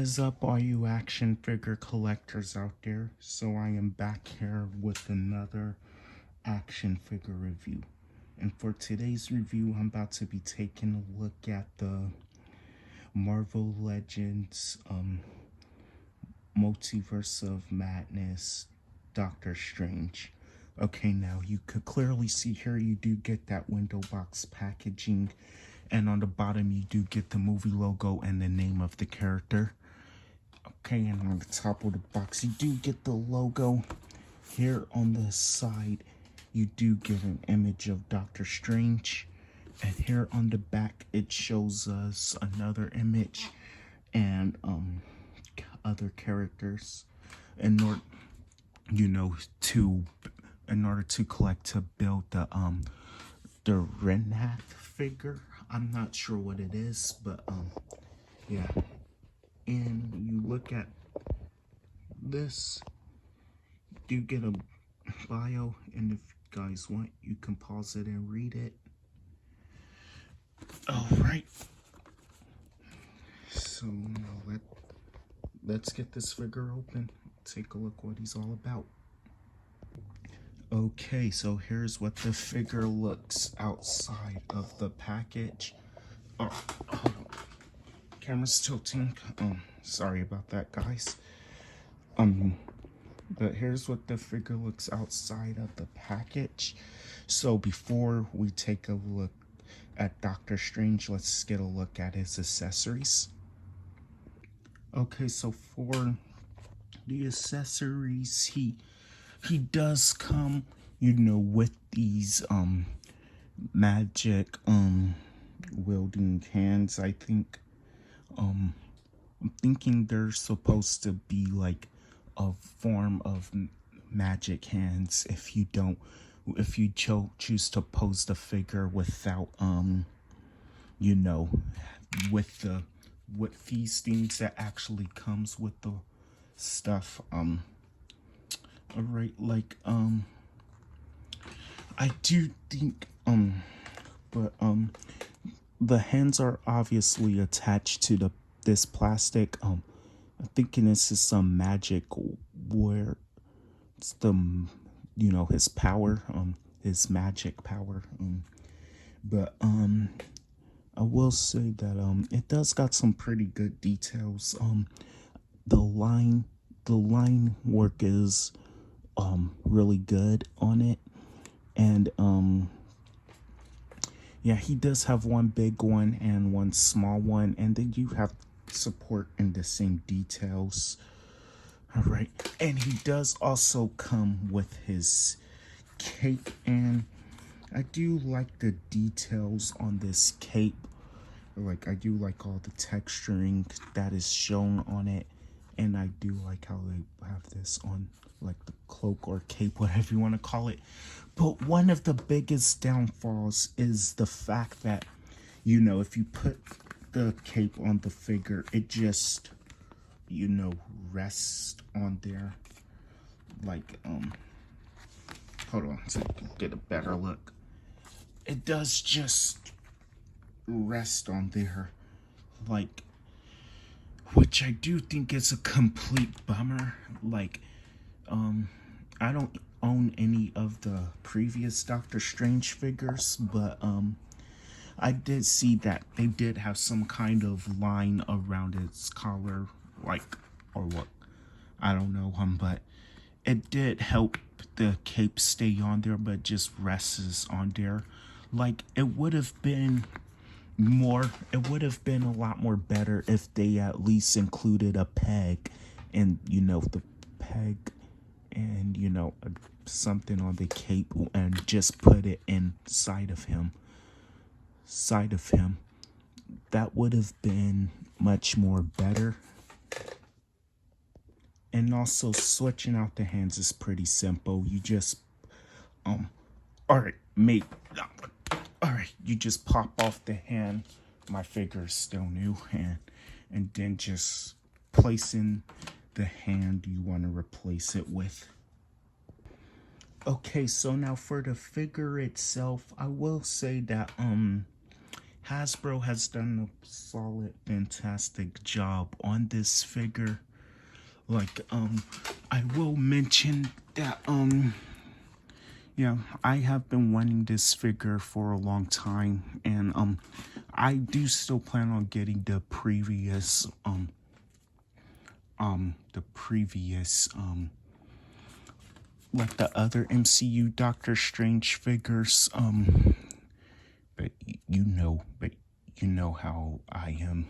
Is up, all you action figure collectors out there? So I am back here with another action figure review. And for today's review, I'm about to be taking a look at the Marvel Legends Multiverse of Madness Doctor Strange. Okay, now you could clearly see here you do get that window box packaging, and on the bottom you do get the movie logo and the name of the character. Okay, and on the top of the box you do get the logo. Here on the side you do get an image of Doctor Strange, and here on the back it shows us another image and other characters in order to collect to build the Renath figure. I'm not sure what it is, but yeah. And you look at this, you get a bio, and if you guys want, you can pause it and read it. All right. So now let's get this figure open. Take a look what he's all about. Okay, so here's what the figure looks outside of the package. Oh, hold on. Camera's tilting. Sorry about that, guys. But here's what the figure looks outside of the package. So before we take a look at Doctor Strange, let's get a look at his accessories. Okay, so for the accessories, he does come, with these magic wielding hands. I think I'm thinking they're supposed to be like a form of magic hands if you choose to pose the figure without with these things that actually comes with the stuff. All right, like I do think the hands are obviously attached to this plastic. I'm thinking this is some magic where it's his power, his magic power. But I will say that it does got some pretty good details. The line work is really good on it, and yeah, he does have one big one and one small one, and then you have support in the same details. All right, and he does also come with his cape, and I do like the details on this cape. Like, I do like all the texturing that is shown on it, and I do like how they have this on like the cloak or cape, whatever you want to call it. But one of the biggest downfalls is the fact that, if you put the cape on the figure, it just, rests on there. Like, hold on so you can get a better look. It does just rest on there, like, which I do think is a complete bummer. Like, I don't own any of the previous Doctor Strange figures, but I did see that they did have some kind of line around its collar, like, or what, I don't know, but it did help the cape stay on there, but just rests on there. Like, it would have been a lot more better if they at least included a peg, and the peg, and something on the cape, and just put it inside of him. That would have been much more better. And also, switching out the hands is pretty simple. You just you just pop off the hand. My figure is still new, and then just place in the hand you want to replace it with. Okay, so now for the figure itself, I will say that Hasbro has done a solid, fantastic job on this figure. Like, I will mention that, yeah, I have been wanting this figure for a long time, and, I do still plan on getting the previous, like the other MCU Doctor Strange figures, but you know how I am.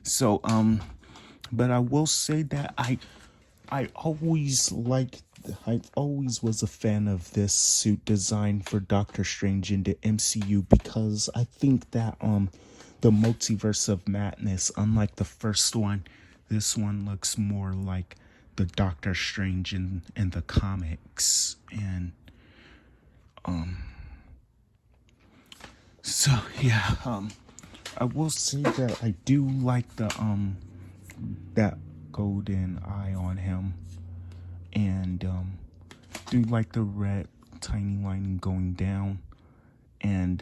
So, but I will say that I always liked, I always was a fan of this suit design for Doctor Strange in the MCU because I think that, the Multiverse of Madness, unlike the first one, this one looks more like the Doctor Strange in the comics. And, so yeah, I will say that I do like the, that golden eye on him, and do like the red tiny lining going down, and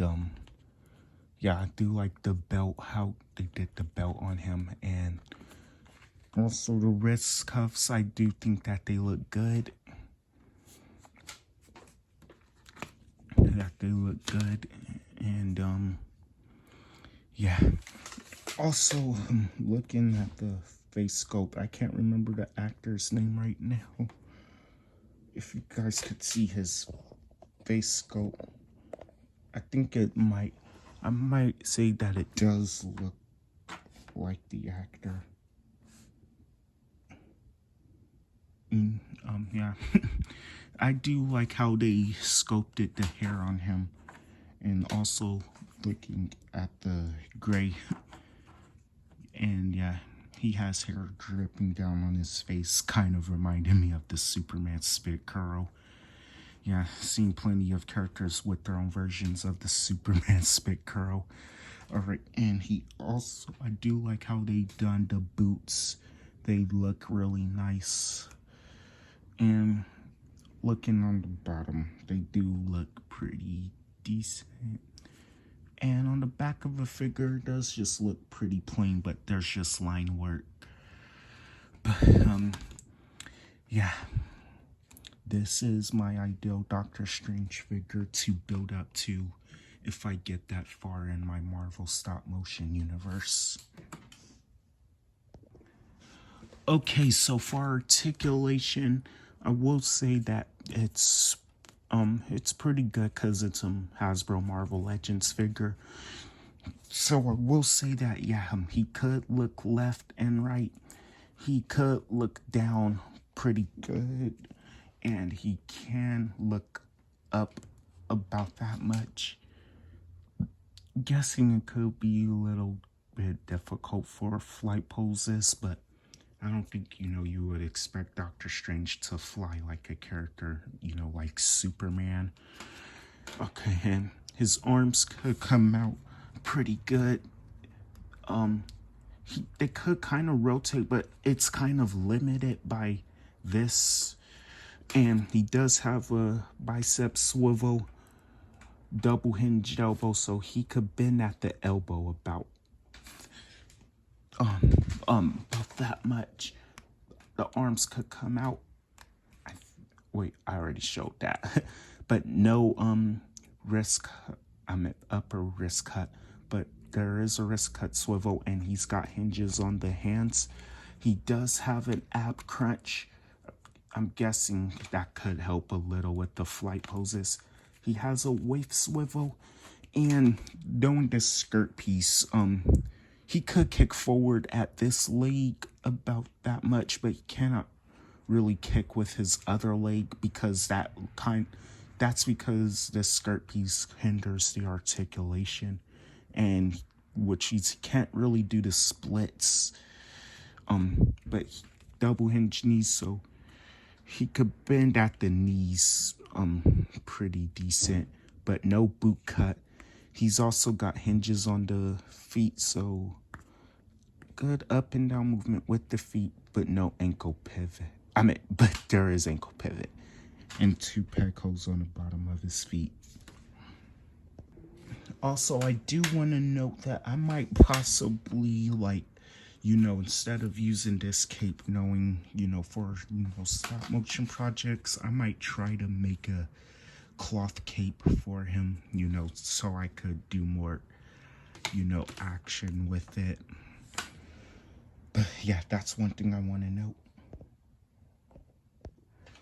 yeah, I do like the belt, how they did the belt on him, and also the wrist cuffs. I do think that they look good. And yeah. Also, looking at the face sculpt, I can't remember the actor's name right now. If you guys could see his face sculpt, I think I might say that it does look like the actor. Yeah. I do like how they sculpted the hair on him, and also looking at the gray. And yeah, he has hair dripping down on his face, kind of reminding me of the Superman spit curl. Yeah, seen plenty of characters with their own versions of the Superman spit curl. Alright, and I do like how they done the boots. They look really nice. And looking on the bottom, they do look pretty decent. And on the back of the figure, it does just look pretty plain, but there's just line work. But, yeah. This is my ideal Doctor Strange figure to build up to if I get that far in my Marvel stop motion universe. Okay, so for articulation, I will say that it's pretty good because it's a Hasbro Marvel Legends figure. So I will say that, yeah, he could look left and right. He could look down pretty good. And he can look up about that much. Guessing it could be a little bit difficult for flight poses, but I don't think, you would expect Doctor Strange to fly like a character, like Superman. Okay, and his arms could come out pretty good. They could kind of rotate, but it's kind of limited by this. And he does have a bicep swivel, double hinged elbow, so he could bend at the elbow about that much. The arms could come out. I already showed that. But no upper wrist cut, but there is a wrist cut swivel, and he's got hinges on the hands. He does have an ab crunch. I'm guessing that could help a little with the flight poses. He has a waist swivel, and knowing this skirt piece, he could kick forward at this leg about that much, but he cannot really kick with his other leg because that's because the skirt piece hinders the articulation, and which he can't really do the splits. But double hinge knees, so he could bend at the knees pretty decent, but no boot cut. He's also got hinges on the feet, so good up and down movement with the feet, but no ankle pivot. But there is ankle pivot. And 2 peg holes on the bottom of his feet. Also, I do want to note that I might possibly, like, instead of using this cape, for, stop motion projects, I might try to make a cloth cape for him, so I could do more, action with it. But yeah, that's one thing I want to note.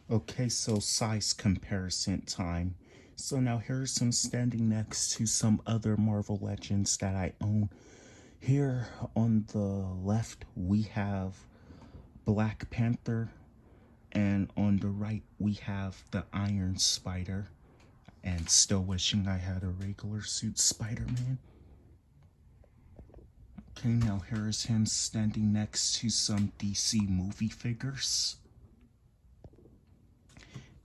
Okay, so size comparison time. So now here's him standing next to some other Marvel Legends that I own. Here on the left, we have Black Panther, and on the right, we have the Iron Spider, and still wishing I had a regular suit Spider-Man. Okay, now here is him standing next to some DC movie figures.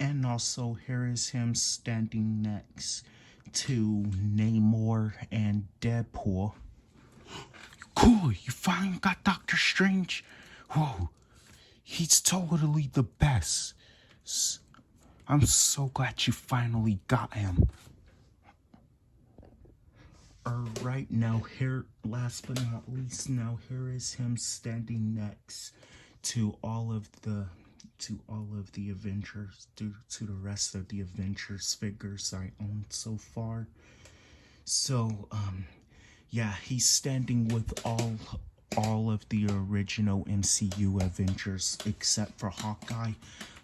And also here is him standing next to Namor and Deadpool. Cool, you finally got Doctor Strange? Whoa, he's totally the best. I'm so glad you finally got him. Alright, now here, last but not least, now here is him standing next to all of the Avengers, to the rest of the Avengers figures I own so far. So, yeah, he's standing with all of the original MCU Avengers except for Hawkeye.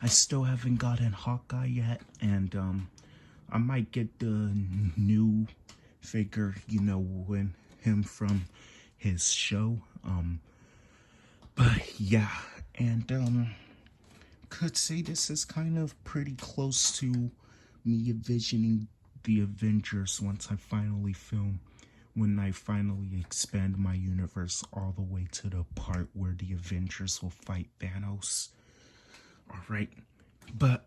I still haven't gotten Hawkeye yet, and I might get the new figure, when him from his show. But yeah, and could say this is kind of pretty close to me envisioning the Avengers once I finally film, when I finally expand my universe all the way to the part where the Avengers will fight Thanos. Alright, but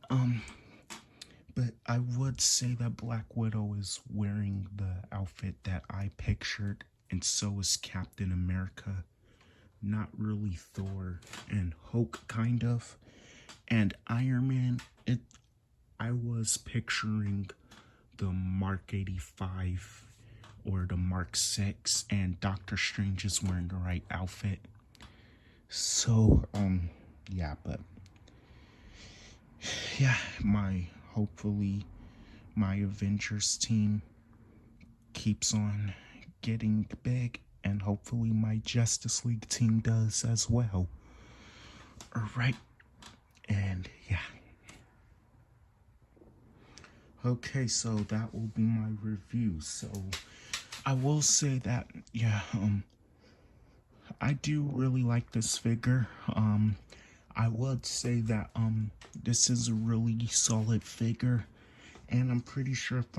I would say that Black Widow is wearing the outfit that I pictured, and so is Captain America. Not really Thor and Hulk, kind of. And Iron Man, I was picturing the Mark 85 or the Mark 6, and Doctor Strange is wearing the right outfit. So, yeah, but yeah, hopefully my Avengers team keeps on getting big, and hopefully my Justice League team does as well. Alright, and yeah. Okay, so that will be my review. So I will say that, yeah, I do really like this figure. I would say that this is a really solid figure, and I'm pretty sure if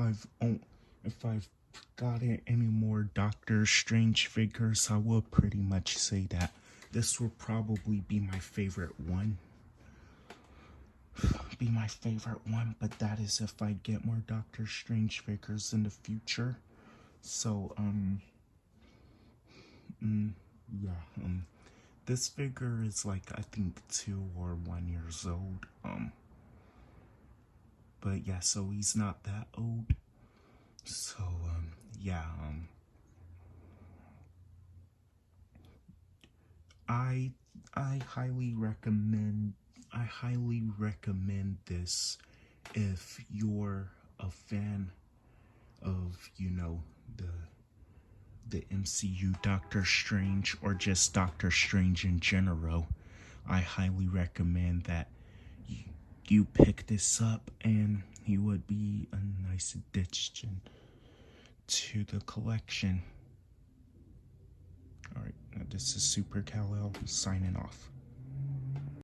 I've gotten any more Doctor Strange figures, I will pretty much say that this will probably be my favorite one. But that is if I get more Doctor Strange figures in the future. So yeah, this figure is like, I think 2 or 1 years old. But yeah, so he's not that old. So yeah, I highly recommend this if you're a fan of, the MCU Doctor Strange, or just Doctor Strange in general. I highly recommend that you pick this up, and he would be a nice addition to the collection. Alright, this is Super Kal-El signing off.